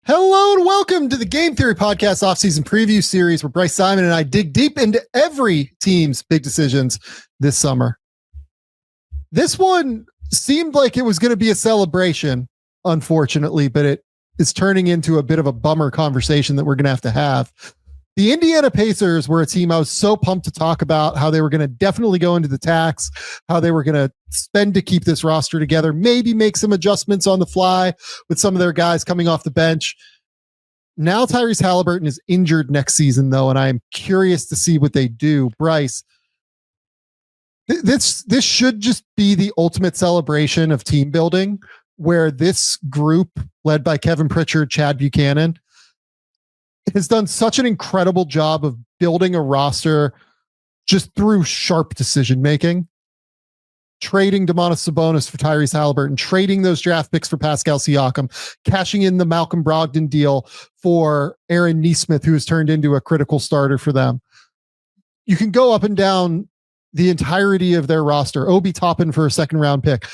Hello and welcome to the Game Theory Podcast Offseason Preview Series, where Bryce Simon and I dig deep into every team's big decisions this summer. This one seemed like it was going to be a celebration, unfortunately, but it is turning into a bit of a bummer conversation that we're going to have. The Indiana Pacers were a team I was so pumped to talk about, how they were going to definitely go into the tax, how they were going to spend to keep this roster together, maybe make some adjustments on the fly with some of their guys coming off the bench. Now Tyrese Halliburton is injured next season, though, and I'm curious to see what they do. Bryce, this should just be the ultimate celebration of team building, where this group, led by Kevin Pritchard, Chad Buchanan, has done such an incredible job of building a roster just through sharp decision making, trading Domantas Sabonis for Tyrese Halliburton, trading those draft picks for Pascal Siakam, cashing in the Malcolm Brogdon deal for Aaron Nesmith, who has turned into a critical starter for them. You can go up and down the entirety of their roster. Obi Toppin for a second round pick.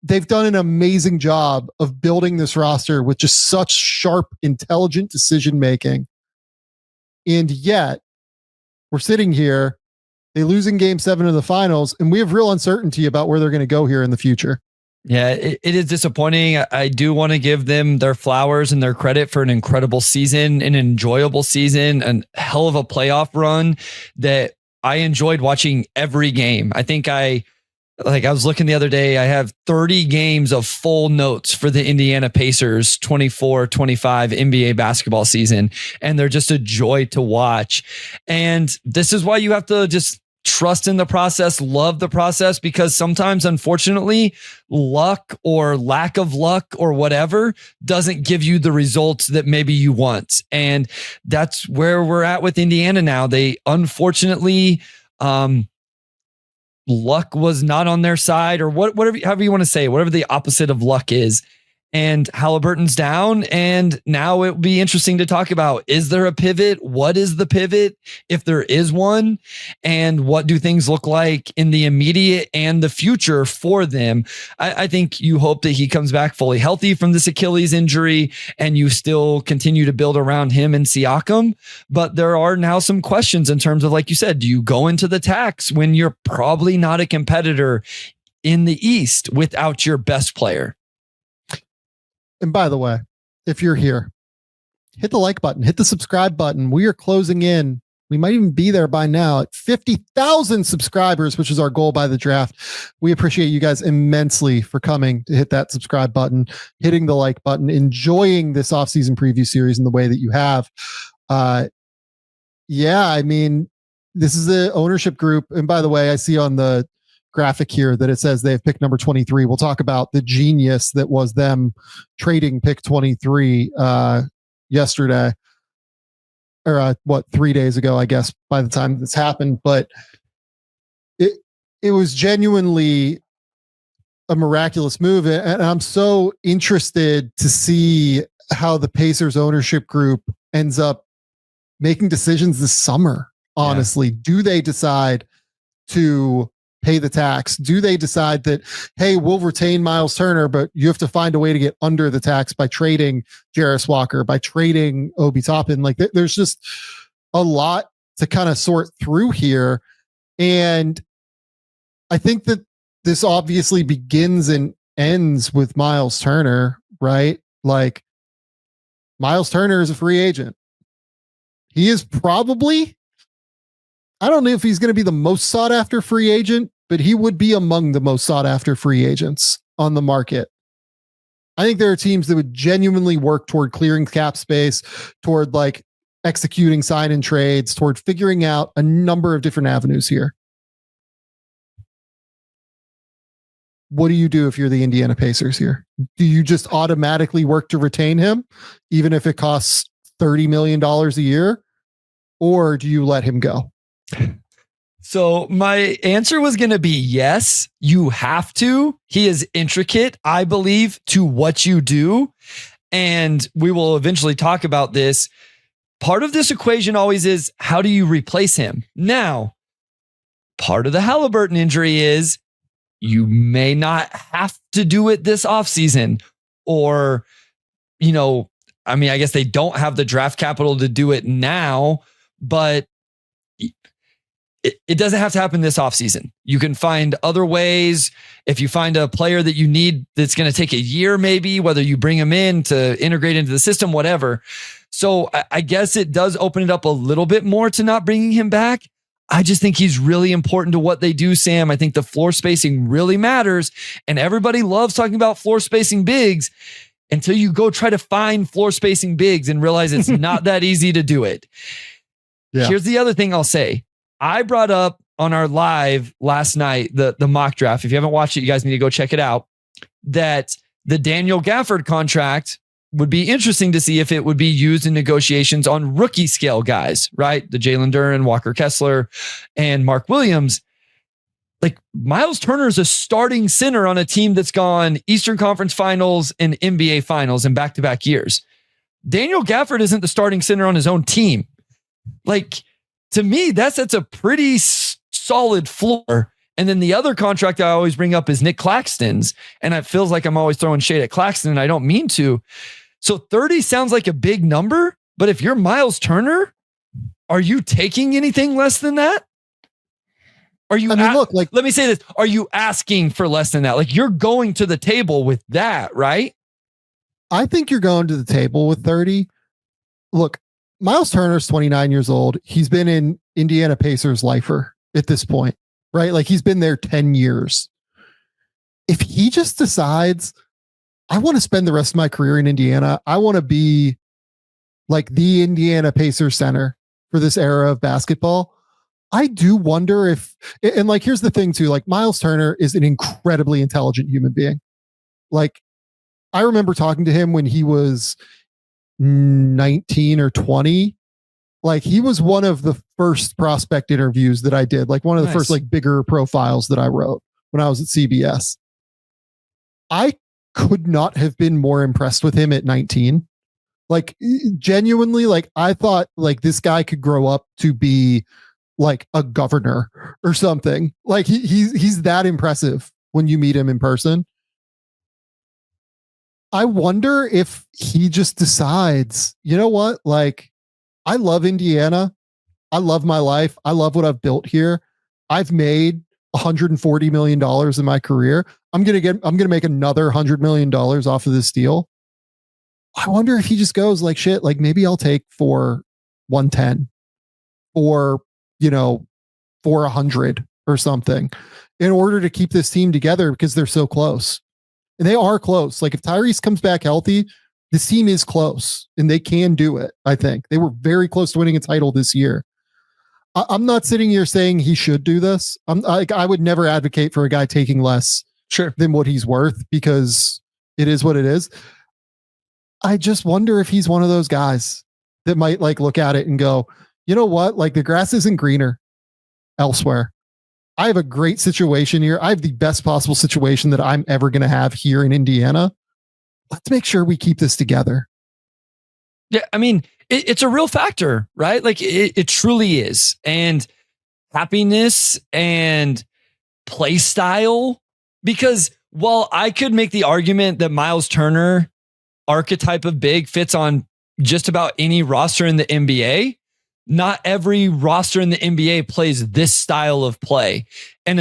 They've done an amazing job of building this roster with just such sharp, intelligent decision making. And yet, we're sitting here, they lose in game 7 of the finals, and we have real uncertainty about where they're going to go here in the future. Yeah, it is disappointing. I do want to give them their flowers and their credit for an incredible season, an enjoyable season, a hell of a playoff run that I enjoyed watching every game. I think I was looking the other day, I have 30 games of full notes for the Indiana Pacers 24-25 NBA basketball season, and they're just a joy to watch. And this is why you have to just trust in the process, love the process, because sometimes, unfortunately, luck or lack of luck or whatever doesn't give you the results that maybe you want. And that's where we're at with Indiana now. They unfortunately, luck was not on their side, or whatever, however you want to say, whatever the opposite of luck is. And Halliburton's down, and now it will be interesting to talk about. Is there a pivot? What is the pivot, if there is one? And what do things look like in the immediate and the future for them? I think you hope that he comes back fully healthy from this Achilles injury, and you still continue to build around him and Siakam. But there are now some questions in terms of, like you said, do you go into the tax when you're probably not a competitor in the East without your best player? And by the way, if you're here, hit the like button, hit the subscribe button. We are closing in. We might even be there by now at 50,000 subscribers, which is our goal by the draft. We appreciate you guys immensely for coming to hit that subscribe button, hitting the like button, enjoying this offseason preview series in the way that you have. Yeah, I mean, this is the ownership group. And by the way, I see on the graphic here that it says they have pick number 23. We'll talk about the genius that was them trading pick 23 yesterday, or 3 days ago, I guess, by the time this happened. But it was genuinely a miraculous move, and I'm so interested to see how the Pacers ownership group ends up making decisions this summer. Honestly, do they decide to pay the tax? Do they decide that, hey, we'll retain Miles Turner, but you have to find a way to get under the tax by trading Jarris Walker, by trading Obi Toppin? Like, there's just a lot to kind of sort through here. And I think that this obviously begins and ends with Miles Turner, right? Like, Miles Turner is a free agent. He is probably, I don't know if he's going to be the most sought after free agent, but he would be among the most sought after free agents on the market. I think there are teams that would genuinely work toward clearing cap space, toward like executing sign and trades, toward figuring out a number of different avenues here. What do you do if you're the Indiana Pacers here? Do you just automatically work to retain him, even if it costs $30 million a year? Or do you let him go? So my answer was going to be yes, you have to. He is intricate, I believe, to what you do. And we will eventually talk about this. Part of this equation always is, how do you replace him? Now, part of the Halliburton injury is you may not have to do it this offseason, or, I mean, I guess they don't have the draft capital to do it now, but it doesn't have to happen this offseason. You can find other ways. If you find a player that you need that's going to take a year, maybe, whether you bring him in to integrate into the system, whatever. So I guess it does open it up a little bit more to not bringing him back. I just think he's really important to what they do, Sam. I think the floor spacing really matters, and everybody loves talking about floor spacing bigs until you go try to find floor spacing bigs and realize it's not that easy to do it. Yeah. Here's the other thing I'll say. I brought up on our live last night, the mock draft. If you haven't watched it, you guys need to go check it out. That the Daniel Gafford contract would be interesting to see if it would be used in negotiations on rookie scale guys, right? The Jalen Duren, Walker Kessler, and Mark Williams. Like, Miles Turner is a starting center on a team that's gone Eastern Conference Finals and NBA Finals in back-to-back years. Daniel Gafford isn't the starting center on his own team. Like, to me, that's a pretty solid floor. And then the other contract I always bring up is Nick Claxton's. And it feels like I'm always throwing shade at Claxton, and I don't mean to. So 30 sounds like a big number, but if you're Miles Turner, are you taking anything less than that? Are you? Look, like, let me say this. Are you asking for less than that? Like, you're going to the table with that, right? I think you're going to the table with 30. Look, Miles Turner's 29 years old. He's been in Indiana Pacers lifer at this point, right? Like, he's been there 10 years. If he just decides, I want to spend the rest of my career in Indiana, I want to be like the Indiana Pacers center for this era of basketball, I do wonder if, and like, here's the thing too, like, Miles Turner is an incredibly intelligent human being. Like, I remember talking to him when he was 19 or 20. Like, he was one of the first prospect interviews that I did, like one of the first like bigger profiles that I wrote when I was at CBS. I could not have been more impressed with him at 19. Like, genuinely, like, I thought like this guy could grow up to be like a governor or something. Like, he's that impressive when you meet him in person. I wonder if he just decides, you know what? Like, I love Indiana. I love my life. I love what I've built here. I've made $140 million in my career. I'm going to make another $100 million off of this deal. I wonder if he just goes like, shit, like, maybe I'll take for 110 or, you know, for 100 or something in order to keep this team together, because they're so close. And they are close. Like, if Tyrese comes back healthy, this team is close and they can do it. I think they were very close to winning a title this year. I'm not sitting here saying he should do this. I would never advocate for a guy taking less than what he's worth, because it is what it is. I just wonder if he's one of those guys that might like look at it and go, you know what? Like, the grass isn't greener elsewhere. I have a great situation here. I have the best possible situation that I'm ever going to have here in Indiana. Let's make sure we keep this together. Yeah. I mean, it's a real factor, right? Like, it truly is. And happiness and play style, because while I could make the argument that Miles Turner archetype of big fits on just about any roster in the NBA, not every roster in the NBA plays this style of play. And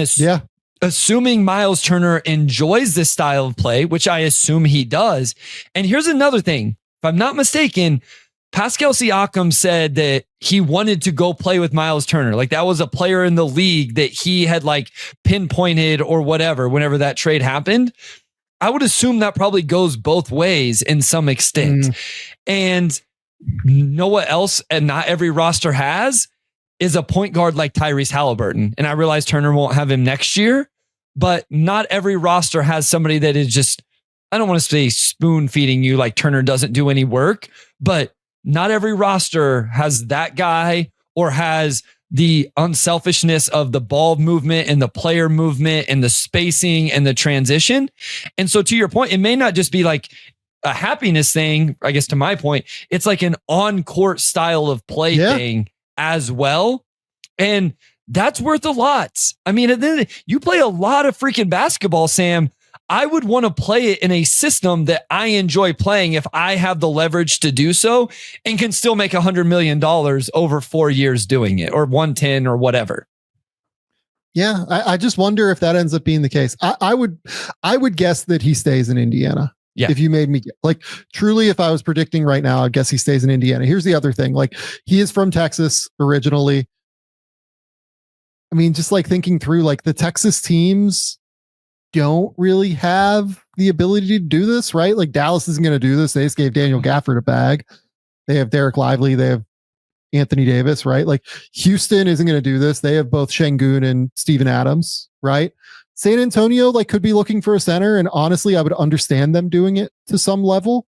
assuming Miles Turner enjoys this style of play, which I assume he does. And here's another thing. If I'm not mistaken, Pascal Siakam said that he wanted to go play with Miles Turner. Like, that was a player in the league that he had like pinpointed or whatever, whenever that trade happened. I would assume that probably goes both ways in some extent. And know what else, and not every roster has, is a point guard like Tyrese Halliburton. And I realize Turner won't have him next year, but not every roster has somebody that is just, I don't want to say spoon feeding you like Turner doesn't do any work, but not every roster has that guy or has the unselfishness of the ball movement and the player movement and the spacing and the transition. And so, to your point, it may not just be like a happiness thing. I guess to my point, it's like an on-court style of play thing as well. And that's worth a lot. I mean, you play a lot of freaking basketball, Sam. I would want to play it in a system that I enjoy playing if I have the leverage to do so and can still make $100 million over 4 years doing it, or 110 or whatever. Yeah, I just wonder if that ends up being the case. I would guess that he stays in Indiana. Yeah. If you made me like truly, if I was predicting right now, I guess he stays in Indiana. Here's the other thing. Like, he is from Texas originally. I mean, just like thinking through, like, the Texas teams don't really have the ability to do this, right? Like, Dallas isn't going to do this. They just gave Daniel Gafford a bag. They have Derek Lively. They have Anthony Davis, right? Like, Houston isn't going to do this. They have both Şengün and Steven Adams, right? San Antonio, like, could be looking for a center, and honestly, I would understand them doing it to some level,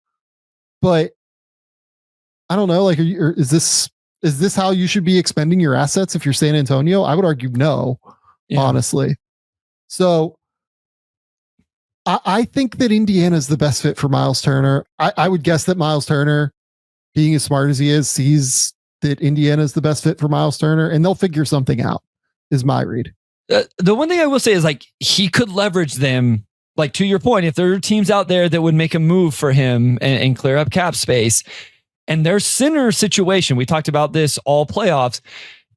but I don't know. Like, is this how you should be expending your assets if you're San Antonio? I would argue no, honestly. So I think that Indiana is the best fit for Miles Turner. I would guess that Miles Turner, being as smart as he is, sees that Indiana is the best fit for Miles Turner, and they'll figure something out, is my read. The one thing I will say is, like, he could leverage them, like, to your point, if there are teams out there that would make a move for him and clear up cap space, and their center situation, we talked about this all playoffs,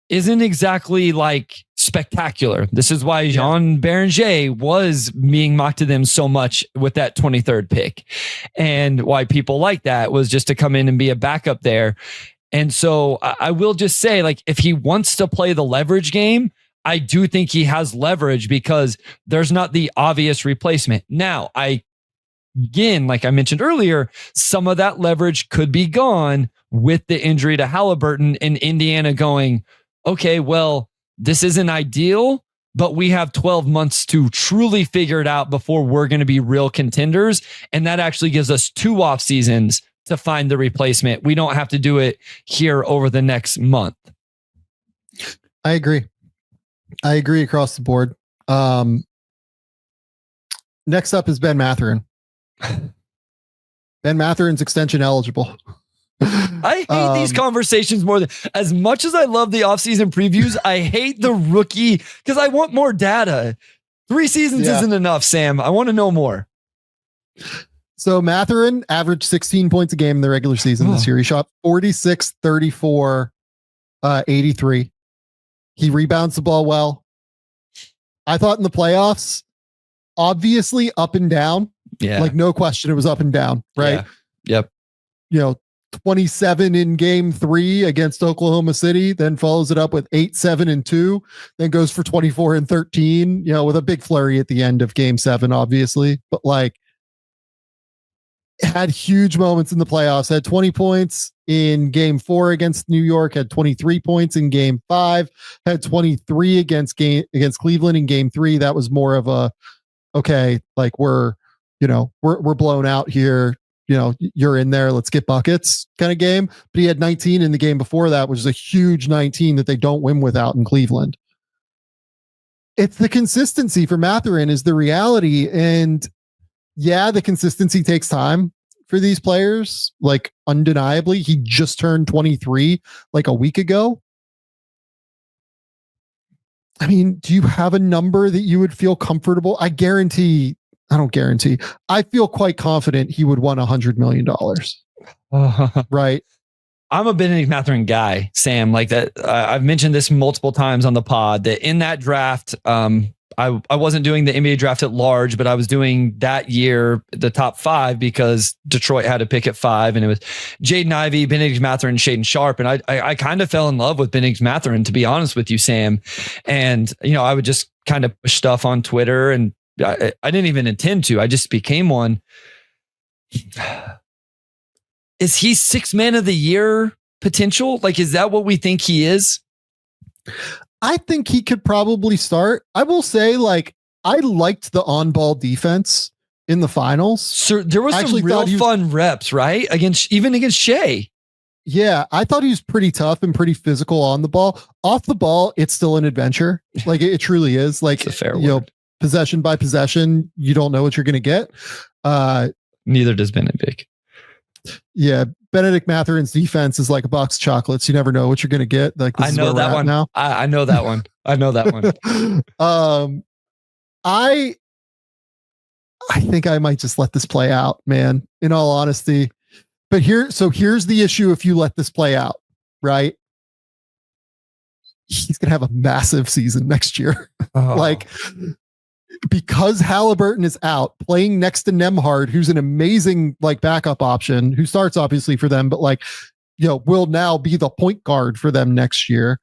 isn't exactly like spectacular. This is why Jean Béranger was being mocked to them so much with that 23rd pick, and why people like that was just to come in and be a backup there. And so I will just say, like, if he wants to play the leverage game, I do think he has leverage because there's not the obvious replacement. Now, again, like I mentioned earlier, some of that leverage could be gone with the injury to Halliburton, and Indiana going, okay, well, this isn't ideal, but we have 12 months to truly figure it out before we're going to be real contenders. And that actually gives us 2 off seasons to find the replacement. We don't have to do it here over the next month. I agree across the board. Next up is Ben Mathurin. Ben Mathurin's extension eligible. I hate these conversations more than, as much as I love the offseason previews, I hate the rookie because I want more data. 3 seasons isn't enough, Sam. I want to know more. So Mathurin averaged 16 points a game in the regular season this year. He shot 46, 34, 83. He rebounds the ball well. I thought in the playoffs, obviously up and down. Yeah. Like, no question, it was up and down, right? Yeah. Yep. 27 in game 3 against Oklahoma City, then follows it up with 8, 7, and 2, then goes for 24 and 13, with a big flurry at the end of game 7, obviously. But, like, had huge moments in the playoffs, had 20 points in game 4 against New York, had 23 points in game 5, had 23 against Cleveland in game 3. That was more of a, okay, like, we're blown out here. You're in there, let's get buckets kind of game. But he had 19 in the game before that, which is a huge 19 that they don't win without in Cleveland. It's the consistency for Mathurin is the reality. And the consistency takes time for these players. Like, undeniably, he just turned 23 like a week ago. I mean, do you have a number that you would feel comfortable? I don't guarantee. I feel quite confident he would want $100 million. Right. I'm a Benedict Mathurin guy, Sam. Like that, I've mentioned this multiple times on the pod that in that draft, I wasn't doing the NBA draft at large, but I was doing that year the top 5 because Detroit had a pick at 5, and it was Jaden Ivey, Benedict Mathurin, Shaedon Sharpe, and I kind of fell in love with Benedict Mathurin, to be honest with you, Sam. And I would just kind of push stuff on Twitter, and I didn't even intend to. I just became one. Is he 6th man of the year potential? Like, is that what we think he is? I think he could probably start. I will say, like, I liked the on-ball defense in the finals. So there was some real fun reps, right? Against Shea. Yeah, I thought he was pretty tough and pretty physical on the ball. Off the ball, it's still an adventure. Like, it truly is. Like, a fair word. Possession by possession, you don't know what you're going to get. Neither does Benedict. Yeah, Benedict Mathurin's defense is like a box of chocolates. You never know what you're going to get. Like, I know that one now. I know that one. I know that one. I think I might just let this play out, man, in all honesty. But here's the issue if you let this play out, right? He's going to have a massive season next year. Like, because Halliburton is out, playing next to Nembhard, who's an amazing like backup option, who starts obviously for them, but like, will now be the point guard for them next year.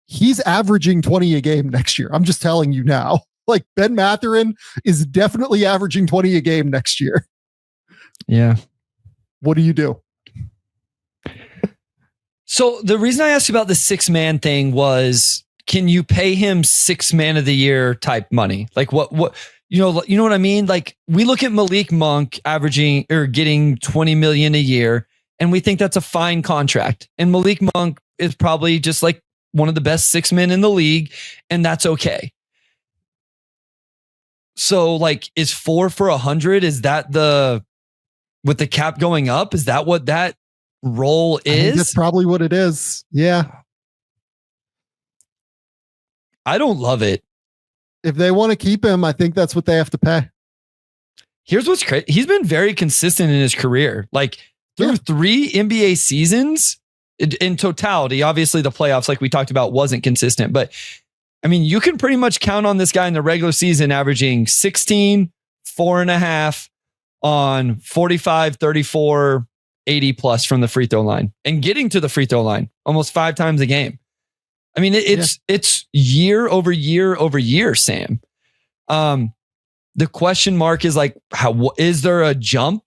He's averaging 20 a game next year. I'm just telling you now. Like, Ben Mathurin is definitely averaging 20 a game next year. Yeah. What do you do? So the reason I asked about the 6-man thing was, can you pay him 6-man of the year type money? Like what, you know what I mean? Like, we look at Malik Monk averaging or getting 20 million a year, and we think that's a fine contract. And Malik Monk is probably just like one of the best 6 men in the league, and that's okay. So like, is 4 for 100? Is that with the cap going up? Is that what that role is? I think that's probably what it is. Yeah. I don't love it. If they want to keep him, I think that's what they have to pay. Here's what's crazy. He's been very consistent in his career. Like, through 3 NBA seasons in totality. Obviously the playoffs, like we talked about, wasn't consistent, but I mean, you can pretty much count on this guy in the regular season averaging 16, 4.5 on 45, 34, 80 plus from the free throw line, and getting to the free throw line almost 5 times a game. I mean, it's year over year over year, Sam. The question mark is like, how is there a jump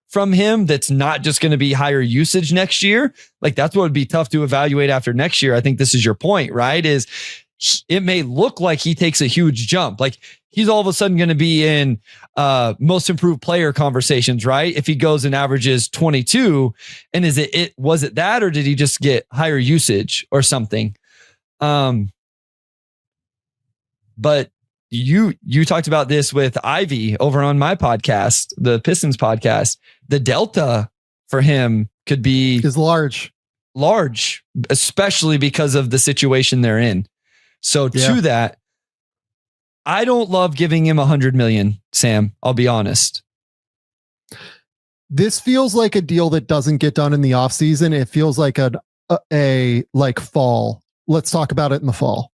from him that's not just going to be higher usage next year? Like, that's what would be tough to evaluate after next year. I think this is your point, right? Is it may look like he takes a huge jump. Like, he's all of a sudden going to be in most improved player conversations, right? If he goes and averages 22, and was it that, or did he just get higher usage or something? But you talked about this with Ivy over on my podcast, the Pistons podcast. The delta for him could be large, especially because of the situation they're in. So to that, I don't love giving him 100 million, Sam. I'll be honest. This feels like a deal that doesn't get done in the offseason. It feels like a fall. Let's talk about it in the fall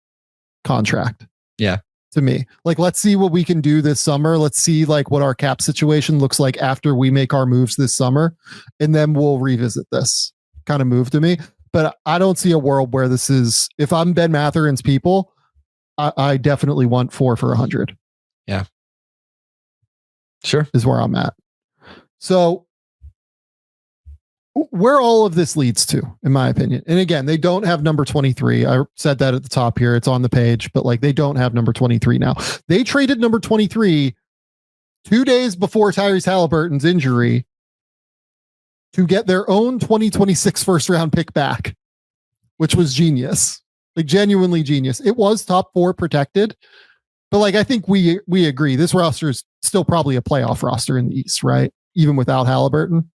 contract. Yeah. To me, like, let's see what we can do this summer. Let's see like what our cap situation looks like after we make our moves this summer, and then we'll revisit this kind of move to me. But I don't see a world where this is, if I'm Ben Mathurin's people, I definitely want 4 for 100. Yeah. Sure. Is where I'm at. So where all of this leads to, in my opinion, and again, they don't have number 23. I said that at the top here. It's on the page, but like, they don't have number 23 now. They traded number 23 2 days before Tyrese Halliburton's injury to get their own 2026 first round pick back, which was genius, like genuinely genius. It was top 4 protected, but like, I think we agree this roster is still probably a playoff roster in the East, right? Even without Halliburton.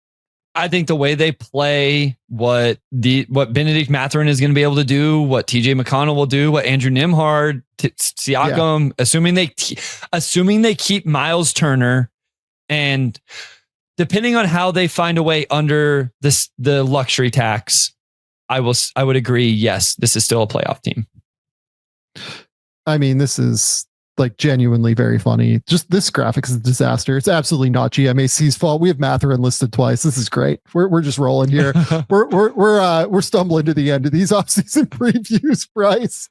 I think the way they play, what Benedict Mathurin is going to be able to do, what TJ McConnell will do, what Andrew Nembhard, Siakam, assuming they keep Miles Turner, and depending on how they find a way under the luxury tax, I would agree. Yes, this is still a playoff team. I mean, this is like genuinely very funny. Just this graphic is a disaster. It's absolutely not GMAC's fault. We have Mathurin listed twice. This is great. We're just rolling here. we're stumbling to the end of these offseason previews, Bryce.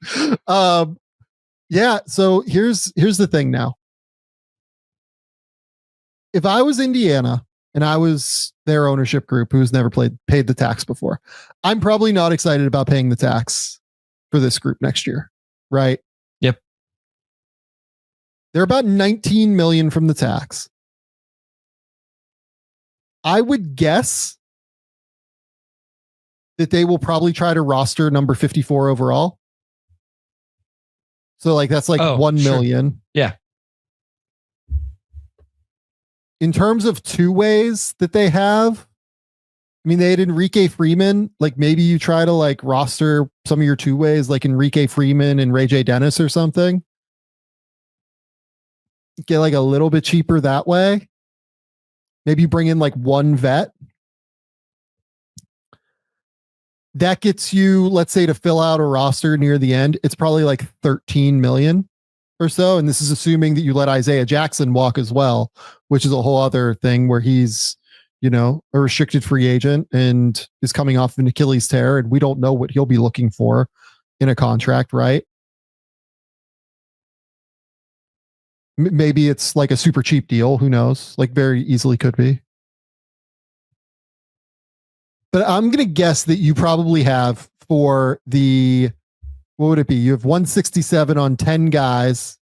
Yeah. So here's the thing now. If I was Indiana and I was their ownership group who's never paid the tax before, I'm probably not excited about paying the tax for this group next year. Right. Yep. They're about 19 million from the tax. I would guess that they will probably try to roster number 54 overall. So like, that's like 1 million. Sure. Yeah. In terms of two ways that they have, I mean, they had Enrique Freeman. Like, maybe you try to like roster some of your two ways, like Enrique Freeman and Ray J. Dennis or something. get like a little bit cheaper that way. Maybe bring in like one vet. That gets you, let's say, to fill out a roster near the end. It's probably like 13 million or so. And this is assuming that you let Isaiah Jackson walk as well, which is a whole other thing where he's, a restricted free agent and is coming off an Achilles tear. And we don't know what he'll be looking for in a contract, right? Maybe it's like a super cheap deal. Who knows? Like very easily could be. But I'm going to guess that you probably have for the, what would it be? You have 167 on 10 guys.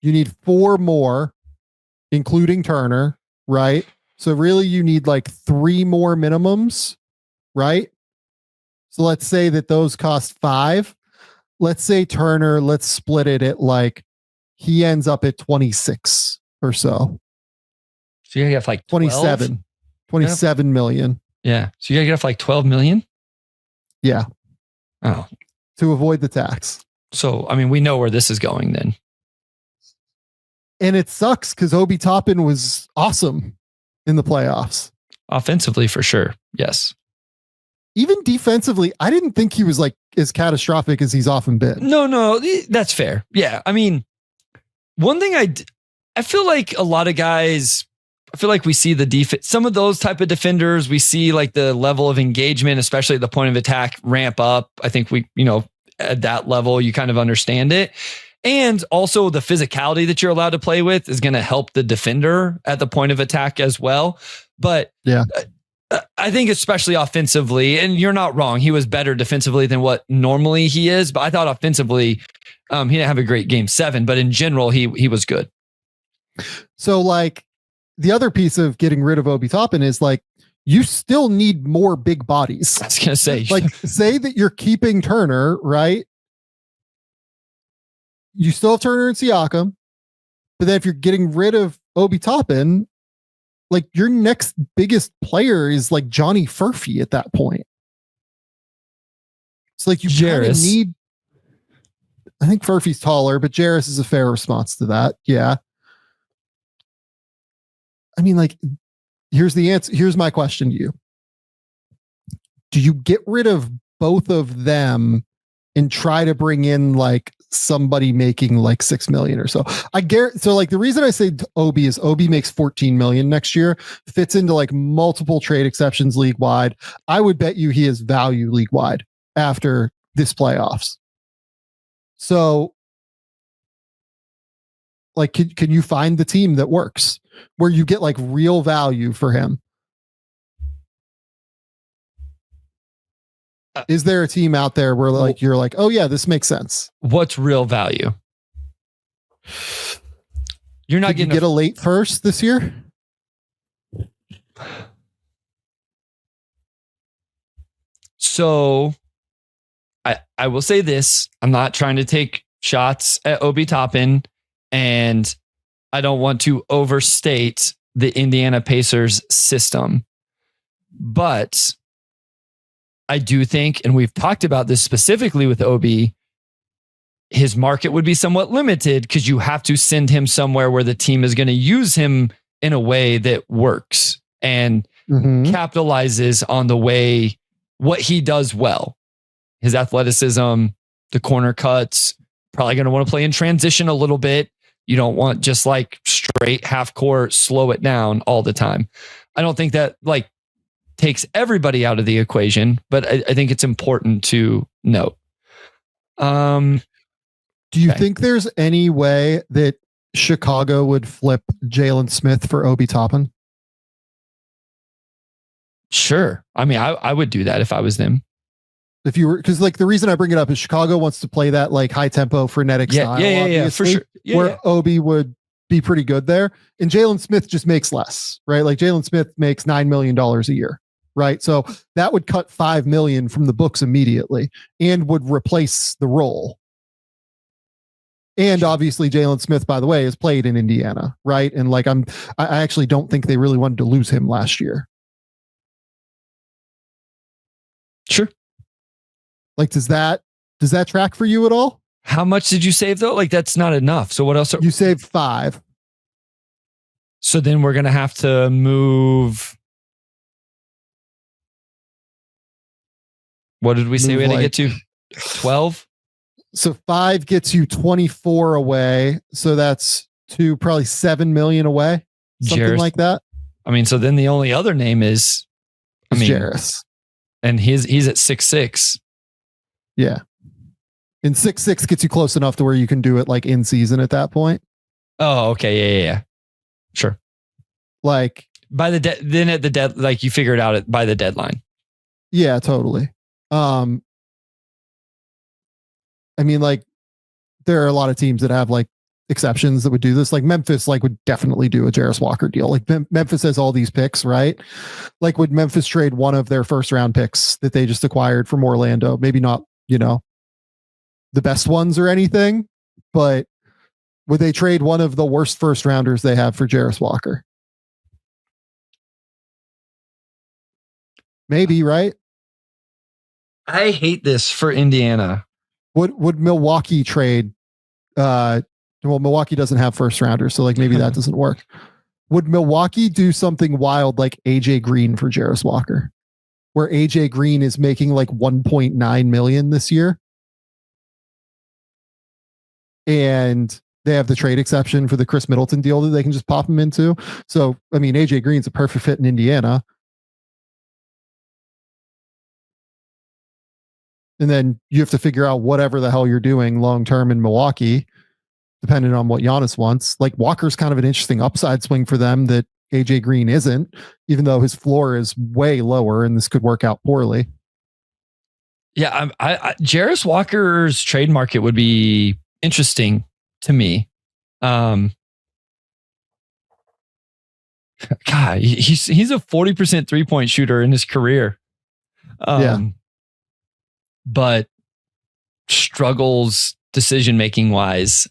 You need 4 more, including Turner, right? So really you need like 3 more minimums, right? So let's say that those cost 5. Let's say Turner, let's split it at like, he ends up at 26 or so. So you gotta get like 27 million. Yeah. So you gotta get off like 12 million. Yeah. Oh, to avoid the tax. So, I mean, we know where this is going then. And it sucks because Obi Toppin was awesome in the playoffs. Offensively, for sure. Yes. Even defensively, I didn't think he was like as catastrophic as he's often been. No, that's fair. Yeah. I mean, one thing I feel like a lot of guys, I feel like we see the defense, some of those type of defenders, we see like the level of engagement, especially at the point of attack, ramp up. I think we, at that level, you kind of understand it. And also the physicality that you're allowed to play with is going to help the defender at the point of attack as well. But yeah, I think especially offensively, and you're not wrong, he was better defensively than what normally he is. But I thought offensively, he didn't have a great game 7, but in general, he was good. So like the other piece of getting rid of Obi Toppin is like, you still need more big bodies. I was going to say, like say that you're keeping Turner, right? You still have Turner and Siakam, but then if you're getting rid of Obi Toppin, like your next biggest player is like Johnny Furphy at that point. It's like you kind of need, I think Furphy's taller, but Jarris is a fair response to that. Yeah. I mean, like, here's the answer. Here's my question to you. Do you get rid of both of them and try to bring in like somebody making like 6 million or so? So like the reason I say Obi is Obi makes 14 million next year, fits into like multiple trade exceptions league wide. I would bet you he is value league wide after this playoffs. So like, can you find the team that works where you get like real value for him? Is there a team out there where like you're like, oh yeah, this makes sense? What's real value? You're not going to get a late first this year. So I will say this. I'm not trying to take shots at Obi Toppin, and I don't want to overstate the Indiana Pacers system, but I do think, and we've talked about this specifically with Obi, his market would be somewhat limited because you have to send him somewhere where the team is going to use him in a way that works and capitalizes on what he does well. His athleticism, the corner cuts, probably going to want to play in transition a little bit. You don't want just like straight half court, slow it down all the time. I don't think that like takes everybody out of the equation, but I think it's important to note. Do you think there's any way that Chicago would flip Jalen Smith for Obi Toppin? Sure. I mean, I would do that if I was them. If you were, because like the reason I bring it up is Chicago wants to play that like high tempo frenetic style. Yeah, for sure. Where Obi would be pretty good there, and Jalen Smith just makes less, right? Like Jalen Smith makes $9 million a year, right? So that would cut $5 million from the books immediately and would replace the role. And obviously Jalen Smith, by the way, has played in Indiana, right? And like I actually don't think they really wanted to lose him last year. Sure. Like, does that track for you at all? How much did you save though? Like that's not enough. So what else? You saved 5. So then we're going to have to move. What did we say we had to get to? 12? So 5 gets you 24 away. So that's probably 7 million away. Something like that. I mean, so then the only other name is Jarris. And he's at 6'6". Yeah. And 6'6" gets you close enough to where you can do it like in season at that point. Oh, okay. Yeah. Sure. Like by the like you figure it out by the deadline. Yeah, totally. I mean, like there are a lot of teams that have like exceptions that would do this. Like Memphis, like would definitely do a Jarris Walker deal. Like Memphis has all these picks, right? Like would Memphis trade one of their first round picks that they just acquired from Orlando? Maybe not, the best ones or anything, but would they trade one of the worst first rounders they have for Jarris Walker? Maybe, right? I hate this for Indiana. Would Milwaukee trade? Well, Milwaukee doesn't have first rounders, so like maybe that doesn't work. Would Milwaukee do something wild like AJ Green for Jarris Walker, where AJ Green is making like 1.9 million this year? And they have the trade exception for the Chris Middleton deal that they can just pop him into. So, I mean, AJ Green's a perfect fit in Indiana. And then you have to figure out whatever the hell you're doing long-term in Milwaukee, depending on what Giannis wants. Like Walker's kind of an interesting upside swing for them that AJ Green isn't, even though his floor is way lower and this could work out poorly. Yeah. Jarris Walker's trade market would be interesting to me. God, he's a 40% 3-point shooter in his career. But struggles decision-making wise.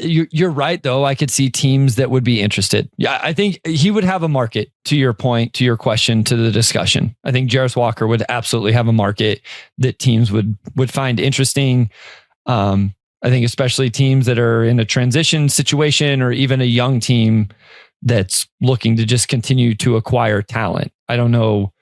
You're right, though. I could see teams that would be interested. Yeah, I think he would have a market, to your point, to your question, to the discussion. I think Jarris Walker would absolutely have a market that teams would find interesting. I think especially teams that are in a transition situation or even a young team that's looking to just continue to acquire talent. I don't know.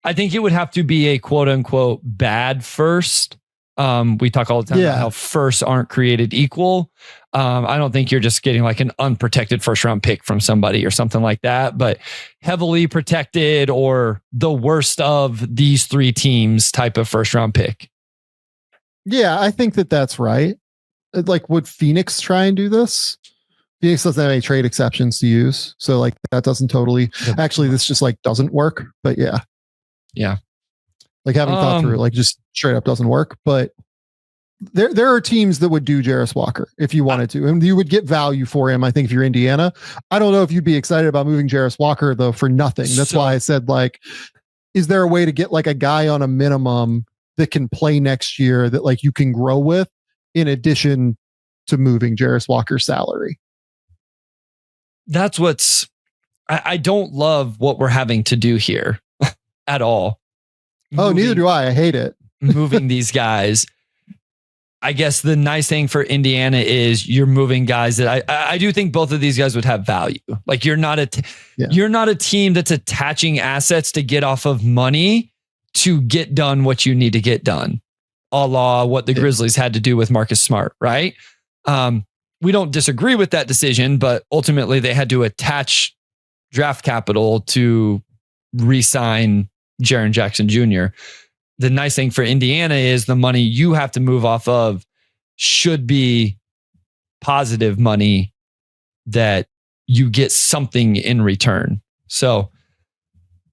I think it would have to be a quote unquote bad first. We talk all the time about how firsts aren't created equal. I don't think you're just getting like an unprotected first round pick from somebody or something like that, but heavily protected or the worst of these 3 teams type of first round pick. Yeah, I think that's right. Like, would Phoenix try and do this? Phoenix doesn't have any trade exceptions to use. So like that doesn't totally, actually this just like doesn't work, but yeah. Yeah. Like having thought through it, like just straight up doesn't work, but there are teams that would do Jarris Walker if you wanted to, and you would get value for him. I think if you're Indiana, I don't know if you'd be excited about moving Jarris Walker though for nothing. That's why I said like, is there a way to get like a guy on a minimum that can play next year that like you can grow with in addition to moving Jarris Walker's salary? That's I don't love what we're having to do here at all. Neither do I. I hate it. Moving these guys. I guess the nice thing for Indiana is you're moving guys that I do think both of these guys would have value. Like you're not a team that's attaching assets to get off of money to get done what you need to get done. A la what the Grizzlies had to do with Marcus Smart, right? We don't disagree with that decision, but ultimately they had to attach draft capital to re-sign Jaren Jackson Jr. The nice thing for Indiana is the money you have to move off of should be positive money that you get something in return. So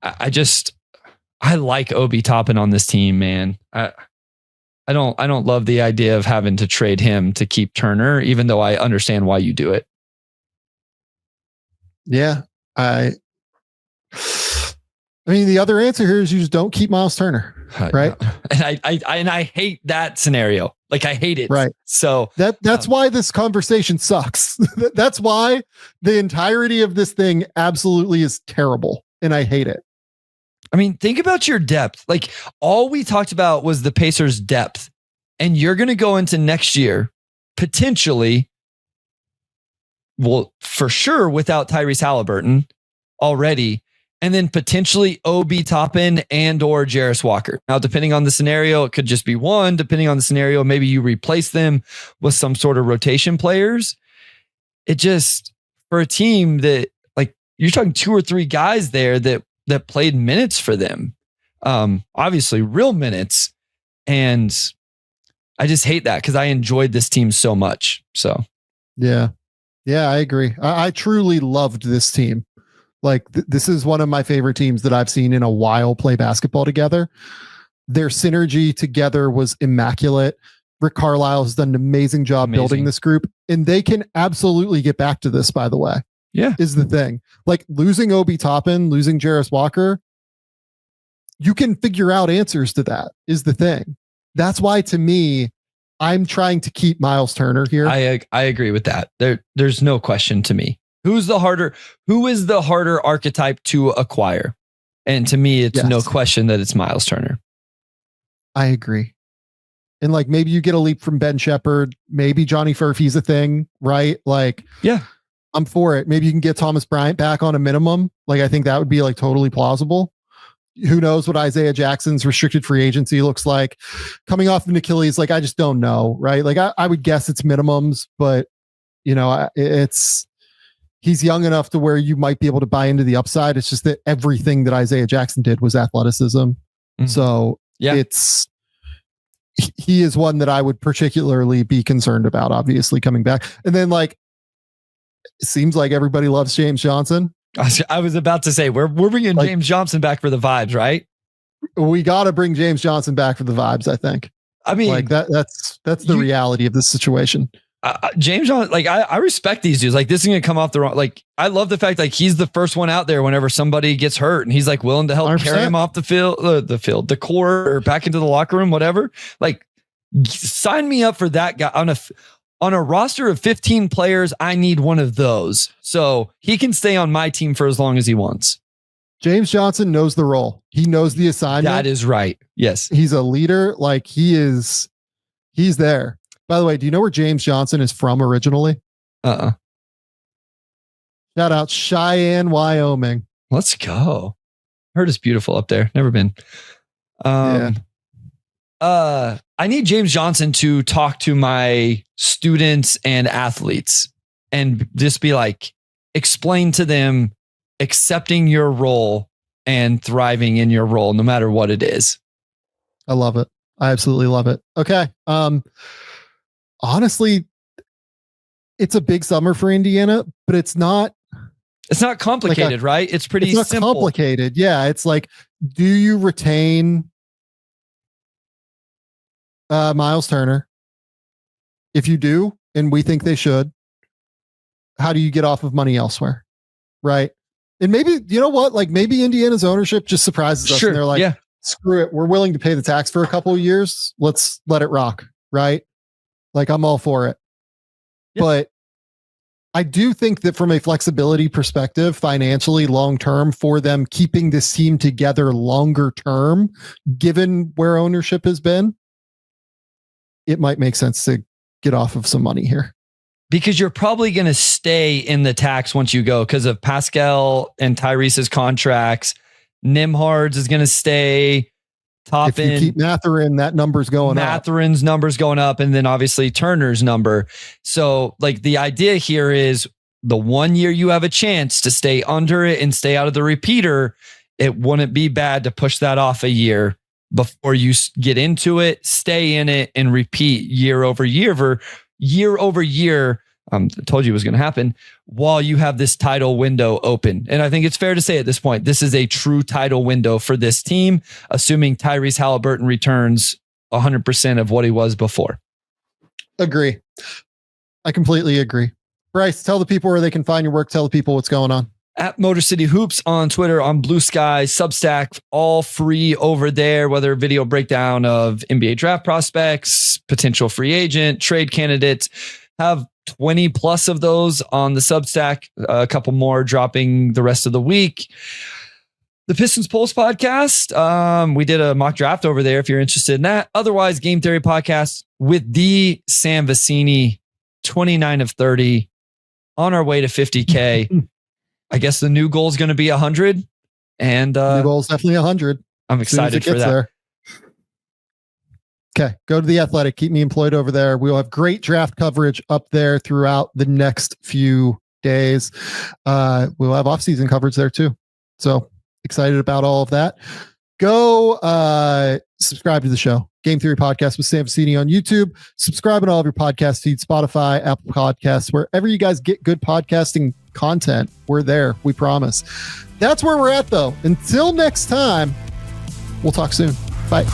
I like Obi Toppin on this team, man. I don't love the idea of having to trade him to keep Turner, even though I understand why you do it. Yeah. I mean, the other answer here is you just don't keep Miles Turner, right? And I hate that scenario. Like I hate it. Right. So that's why this conversation sucks. That's why the entirety of this thing absolutely is terrible. And I hate it. I mean, think about your depth. Like all we talked about was the Pacers' depth. And you're going to go into next year, potentially, well, for sure, without Tyrese Halliburton already, and then potentially Obi Toppin and or Jarris Walker. Now, depending on the scenario, it could just be one. Depending on the scenario, maybe you replace them with some sort of rotation players. It just, for a team that, like, you're talking 2 or 3 guys there that played minutes for them. Obviously, real minutes. And I just hate that because I enjoyed this team so much. So, yeah, I agree. I truly loved this team. Like this is one of my favorite teams that I've seen in a while play basketball together. Their synergy together was immaculate. Rick Carlisle has done an amazing job building this group, and they can absolutely get back to this, by the way. Yeah. Is the thing. Like losing Obi Toppin, losing Jarris Walker, you can figure out answers to that, is the thing. That's why, to me, I'm trying to keep Miles Turner here. I agree with that. There's no question to me. Who is the harder archetype to acquire? And to me, it's no question that it's Miles Turner. I agree. And like maybe you get a leap from Ben Shepherd, maybe Johnny Furphy's a thing, right? Like, yeah, I'm for it. Maybe you can get Thomas Bryant back on a minimum. Like, I think that would be like totally plausible. Who knows what Isaiah Jackson's restricted free agency looks like coming off of an Achilles. Like, I just don't know. Right. Like I would guess it's minimums, but you know, he's young enough to where you might be able to buy into the upside. It's just that everything that Isaiah Jackson did was athleticism. Mm-hmm. So yeah, he is one that I would particularly be concerned about, obviously coming back. And then like, it seems like everybody loves James Johnson. I was about to say we're bringing like, James Johnson back for the vibes, right? We got to bring James Johnson back for the vibes. I think. I mean, like that's the reality of this situation. James Johnson, like I respect these dudes. Like this is gonna come off the wrong. Like I love the fact like he's the first one out there whenever somebody gets hurt, and he's like willing to help 100%. Carry him off the court, or back into the locker room, whatever. Like sign me up for that guy on a roster of 15 players. I need one of those. So he can stay on my team for as long as he wants. James Johnson knows the role. He knows the assignment. That is right. Yes. He's a leader. Like he's there. By the way, do you know where James Johnson is from originally? Shout out Cheyenne, Wyoming. Let's go. Heard it's beautiful up there. Never been. I need James Johnson to talk to my students and athletes and just be like, explain to them accepting your role and thriving in your role, no matter what it is. I love it. I absolutely love it. Okay. Honestly, it's a big summer for Indiana, but it's not complicated, right? It's pretty simple. Complicated. Yeah. It's like, do you retain Miles Turner? If you do, and we think they should, how do you get off of money elsewhere? Right. And maybe, you know what? Like maybe Indiana's ownership just surprises us. And they're like, screw it. We're willing to pay the tax for a couple of years. Let's let it rock. Right. Like I'm all for it. Yep. But I do think that from a flexibility perspective, financially, long-term for them, keeping this team together longer term, given where ownership has been, it might make sense to get off of some money here. Because you're probably going to stay in the tax once you go because of Pascal and Tyrese's contracts. Nimhard's is going to stay. If you keep Mathurin, that number's going up. Mathurin's number's going up, and then obviously Turner's number. So like the idea here is the 1 year you have a chance to stay under it and stay out of the repeater, it wouldn't be bad to push that off a year before you get into it, stay in it, and repeat year over year. I told you it was going to happen while you have this title window open. And I think it's fair to say at this point, this is a true title window for this team, assuming Tyrese Halliburton returns 100% of what he was before. Agree. I completely agree. Bryce, tell the people where they can find your work. Tell the people what's going on. At Motor City Hoops on Twitter, on Blue Sky, Substack, all free over there, whether video breakdown of NBA draft prospects, potential free agent, trade candidates. Have 20 plus of those on the Substack, a couple more dropping the rest of the week. the Pistons Pulse podcast. We did a mock draft over there if you're interested in that. Otherwise, Game Theory podcast with the Sam Vecenie, 29 of 30, on our way to 50K. I guess the new goal is going to be 100. And new goal is definitely 100. I'm excited for that. There. Okay, go to The Athletic. Keep me employed over there. We'll have great draft coverage up there throughout the next few days. We'll have off-season coverage there too. So excited about all of that. Go subscribe to the show. Game Theory Podcast with Sam Vecenie on YouTube. Subscribe on all of your podcast feeds, Spotify, Apple Podcasts, wherever you guys get good podcasting content. We're there. We promise. That's where we're at, though. Until next time, we'll talk soon. Bye.